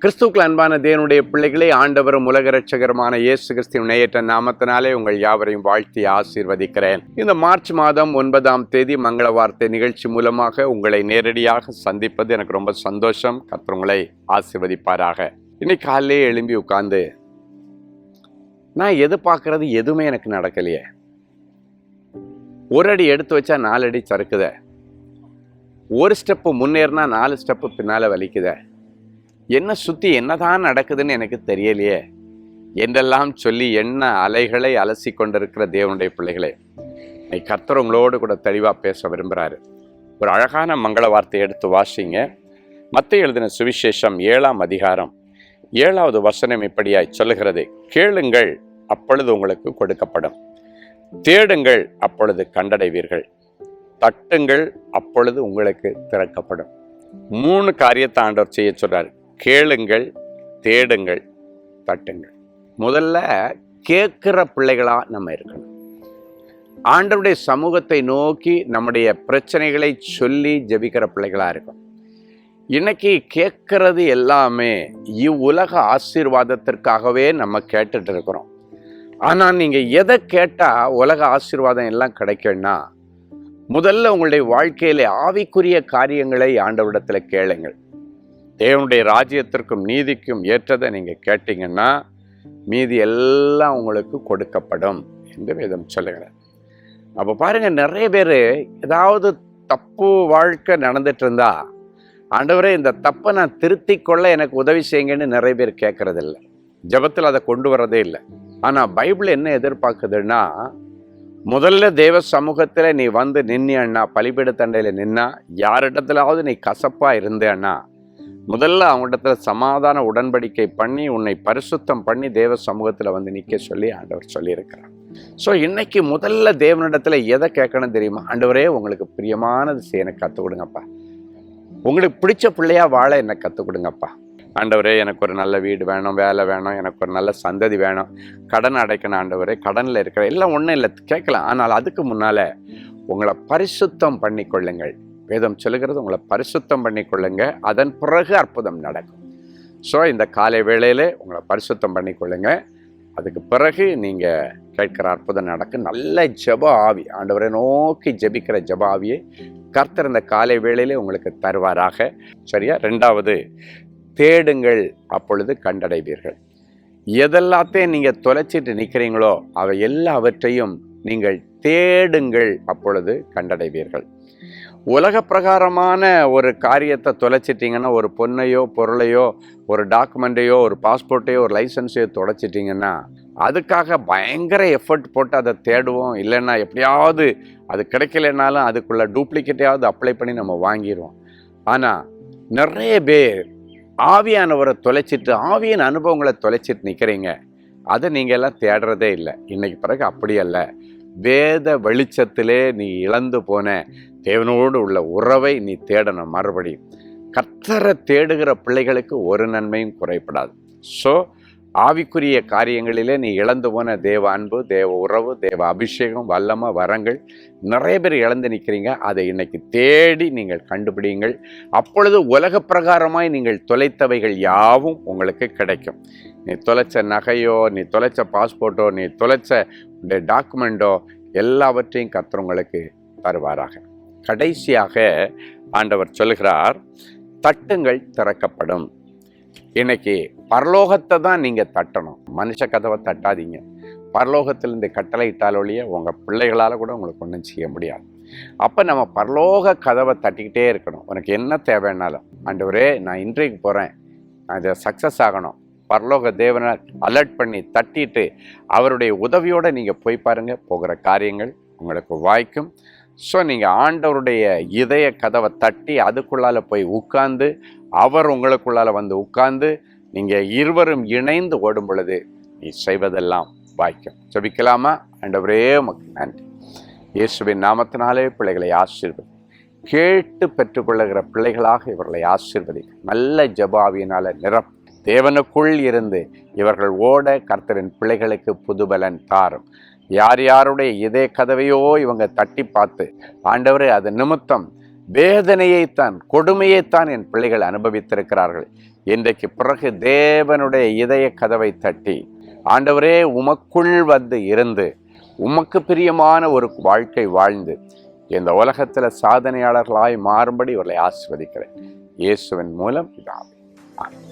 கிறிஸ்துவுக்குள் அன்பான தேவனுடைய பிள்ளைகளே, ஆண்டவரும் உலக இரட்சகருமான இயேசு கிறிஸ்துவின் நேயற்ற நாமத்தினாலே உங்கள் யாவரையும் வாழ்த்தி ஆசீர்வதிக்கிறேன். இந்த மார்ச் மாதம் 9ஆம் தேதி மங்கள வார்த்தை நிகழ்ச்சி மூலமாக உங்களை நேரடியாக சந்திப்பது எனக்கு ரொம்ப சந்தோஷம். கர்த்தர் உங்களை ஆசீர்வதிப்பாராக. இன்னைக்கு காலையிலே எழும்பி உட்கார்ந்து நான் எதிர்பார்க்கறது எதுவுமே எனக்கு நடக்கலையே, ஒரு அடி எடுத்து வச்சா 4 அடி சறுக்குத, ஒரு ஸ்டெப்பு முன்னேறினா 4 ஸ்டெப்பு பின்னால வலிக்குத, என்ன சுற்றி என்னதான் நடக்குதுன்னு எனக்கு தெரியலையே என்றெல்லாம் சொல்லி என்ன அலைகளை அலசி கொண்டிருக்கிற தேவனுடைய பிள்ளைகளே, கர்த்தர் உங்களோடு கூட தெளிவாக பேச விரும்புகிறாரு. ஒரு அழகான மங்கள வார்த்தையை எடுத்து வாசிங்க. மத்தேயு எழுதின சுவிசேஷம் 7ஆம் அதிகாரம் 7வது வசனம் இப்படியாய் சொல்லுகிறது: கேளுங்கள், அப்பொழுது உங்களுக்கு கொடுக்கப்படும், தேடுங்கள், அப்பொழுது கண்டடைவீர்கள், தட்டுங்கள், அப்பொழுது உங்களுக்கு திறக்கப்படும். 3 காரியத்தை ஆண்டவர் செய்ய சொல்றாரு. கேளுங்கள், தேடுங்கள், தட்டுங்கள். முதல்ல கேட்கிற பிள்ளைகளா நம்ம இருக்கணும். ஆண்டவருடைய சமூகத்தை நோக்கி நம்முடைய பிரச்சனைகளை சொல்லி ஜெபிக்கிற பிள்ளைகளா இருக்கும். இன்னைக்கு கேட்கறது எல்லாமே இவ்வுலக ஆசீர்வாதத்திற்காகவே நம்ம கேட்டுட்டு இருக்கிறோம். ஆனால் நீங்கள் எதை கேட்டால் உலக ஆசீர்வாதம் எல்லாம் கிடைக்கும்னா, முதல்ல உங்களுடைய வாழ்க்கையில ஆவிக்குரிய காரியங்களை ஆண்டவரிடத்தில் கேளுங்கள். தேவனுடைய ராஜ்யத்திற்கும் நீதிக்கும் ஏற்றதை நீங்கள் கேட்டீங்கன்னா மீதி எல்லாம் உங்களுக்கு கொடுக்கப்படும் என்று வேதம் சொல்லுகிறார். அப்போ பாருங்க, நிறைய பேர் ஏதாவது தப்பு வாழ்க்கை நடந்துட்டு இருந்தா, ஆண்டவரே இந்த தப்பை நான் திருத்தி கொள்ள எனக்கு உதவி செய்யுங்கன்னு நிறைய பேர் கேட்கறதில்ல, ஜெபத்தில் அதை கொண்டு வரதே இல்லை. ஆனால் பைபிள் என்ன எதிர்பார்க்குதுன்னா, முதல்ல தேவ சமூகத்தில் நீ வந்து நின்னா, பலிபீட தண்டையில் நின்னா, யாரிடத்துலாவது நீ கசப்பா இருந்தேன்னா, முதல்ல அவங்ககிட்ட சமாதான உடன்படிக்கை பண்ணி உன்னை பரிசுத்தம் பண்ணி தேவ சமூகத்தில் வந்து நிற்க சொல்லி ஆண்டவர் சொல்லியிருக்கிறார். ஸோ இன்னைக்கு முதல்ல தேவனிடத்தில் எதை கேட்கணும் தெரியுமா? ஆண்டவரே, உங்களுக்கு பிரியமானது செய்ய எனக்கு கற்றுக் கொடுங்கப்பா, உங்களுக்கு பிடிச்ச பிள்ளையா வாழ என்ன கற்றுக் கொடுங்கப்பா. ஆண்டவரே, எனக்கு ஒரு நல்ல வீடு வேணும், வேலை வேணும், எனக்கு ஒரு நல்ல சந்ததி வேணும், கடன் அடைக்கணும். ஆண்டவரே, கடனில் இருக்கிற எல்லாம் ஒன்றும் இல்லை, கேட்கலாம். ஆனால் அதுக்கு முன்னால் உங்களை பரிசுத்தம் பண்ணி கொள்ளுங்கள். வேதம் சொல்லுகிறது, உங்களை பரிசுத்தம் பண்ணி கொள்ளுங்க, அதன் பிறகு அற்புதம் நடக்கும். ஸோ இந்த காலை வேளையிலே உங்களை பரிசுத்தம் பண்ணி கொள்ளுங்க, அதுக்கு பிறகு நீங்கள் கேட்கிற அற்புதம் நடக்கும். நல்ல ஜெப ஆவி, ஆண்டவரை நோக்கி ஜெபிக்கிற ஜெப ஆவியை கர்த்தர் இந்த காலை வேளையிலே உங்களுக்கு தருவாராக. சரியா? 2வது, தேடுங்கள், அப்பொழுது கண்டடைவீர்கள். எதெல்லாத்தையும் நீங்கள் தொலைச்சிட்டு நிற்கிறீங்களோ அவை எல்லாவற்றையும் நீங்கள் தேடுங்கள், அப்பொழுது கண்டடைவீர்கள். உலக பிரகாரமான ஒரு காரியத்தை தொலைச்சிட்டிங்கன்னா, ஒரு பொண்ணையோ பொருளையோ ஒரு டாக்குமெண்ட்டையோ ஒரு பாஸ்போர்ட்டையோ ஒரு லைசன்ஸையோ தொலைச்சிட்டிங்கன்னா, அதுக்காக பயங்கர எஃபர்ட் போட்டு அதை தேடுவோம். இல்லைன்னா எப்படியாவது அது கிடைக்கலனாலும் அதுக்குள்ள டூப்ளிகேட்டையாவது அப்ளை பண்ணி நம்ம வாங்கிடுவோம். ஆனால் நிறைய பேர் ஆவியானவரை தொலைச்சிட்டு, ஆவியின் அனுபவங்களை தொலைச்சிட்டு நிற்கிறீங்க. அதை நீங்கள் எல்லாம் தேடுறதே இல்லை. இன்னைக்கு பிறகு அப்படி அல்ல. வேத வெளிச்சத்திலே நீ இழந்து போன தேவனோடு உள்ள உறவை நீ தேடணும். மறுபடியும் கர்த்தரை தேடுகிற பிள்ளைகளுக்கு ஒரு நன்மையும் குறைப்படாது. ஸோ ஆவிக்குரிய காரியங்களிலே நீ இழந்து போன தேவ அன்பு, தேவ உறவு, தேவ அபிஷேகம், வல்லமை, வரங்கள் நிறைய பேர் இழந்து நிற்கிறீங்க. அதை இன்னைக்கு தேடி நீங்கள் கண்டுபிடிங்கள். அப்பொழுது உலக பிரகாரமாய் நீங்கள் தொலைத்தவைகள் யாவும் உங்களுக்கு கிடைக்கும். நீ தொலைச்ச நகையோ, நீ தொலைச்ச பாஸ்போர்ட்டோ, நீ தொலைச்ச டாக்குமெண்ட்டோ எல்லாவற்றையும் கர்த்தர் உங்களுக்கு தருவாராக. கடைசியாக ஆண்டவர் சொல்கிறார், தட்டுங்கள், திறக்கப்படும். இன்னைக்கு பரலோகத்தை தான் நீங்கள் தட்டணும், மனுஷ கதவை தட்டாதீங்க. பரலோகத்தில் இந்த கட்டளை இட்டாலொழிய உங்கள் பிள்ளைகளால் கூட உங்களுக்கு ஒன்றும் செய்ய முடியாது. அப்போ நம்ம பரலோக கதவை தட்டிக்கிட்டே இருக்கணும். உனக்கு என்ன தேவைன்னாலும், ஆண்டவரே நான் இன்றைக்கு போகிறேன், நான் இதை சக்ஸஸ் ஆகணும், பரலோக தேவனை அலர்ட் பண்ணி தட்டிட்டு அவருடைய உதவியோடு நீங்கள் போய் பாருங்கள், போகிற காரியங்கள் உங்களுக்கு வாய்க்கும். ஸோ நீங்கள் ஆண்டவருடைய இதய கதவை தட்டி அதுக்குள்ளால் போய் உட்கார்ந்து, அவர் உங்களுக்குள்ளால் வந்து உட்கார்ந்து நீங்கள் இருவரும் இணைந்து ஓடும் பொழுது நீ செய்வதெல்லாம் வாய்க்கும். ஜெபிக்கலாமா? ஆண்டவரே, உமக்கு நன்றி. இயேசுவின் நாமத்தினாலே பிள்ளைகளை ஆசீர்வதி. கேட்டு பெற்றுக்கொள்ளுகிற பிள்ளைகளாக இவர்களை ஆசீர்வதி. நல்ல ஜெபாவியினால் நிரப்பு. தேவனுக்குள் இருந்து இவர்கள் ஓட கர்த்தரின் பிள்ளைகளுக்கு புதுபலன் தாரும். யார் யாருடைய இதே கதவையோ இவங்க தட்டி பார்த்து, ஆண்டவரே அது நிமித்தம் வேதனையைத்தான், கொடுமையைத்தான் என் பிள்ளைகள் அனுபவித்திருக்கிறார்கள். இன்றைக்கு பிறகு தேவனுடைய இதய கதவை தட்டி, ஆண்டவரே உமக்குள் வந்து இருந்து உமக்கு பிரியமான ஒரு வாழ்க்கை வாழ்ந்து இந்த உலகத்தில் சாதனையாளர்களாய் மாறும்படி இவர்களை ஆசீர்வதிக்கிறேன். இயேசுவின் மூலம் பிதாவே. ஆமென்.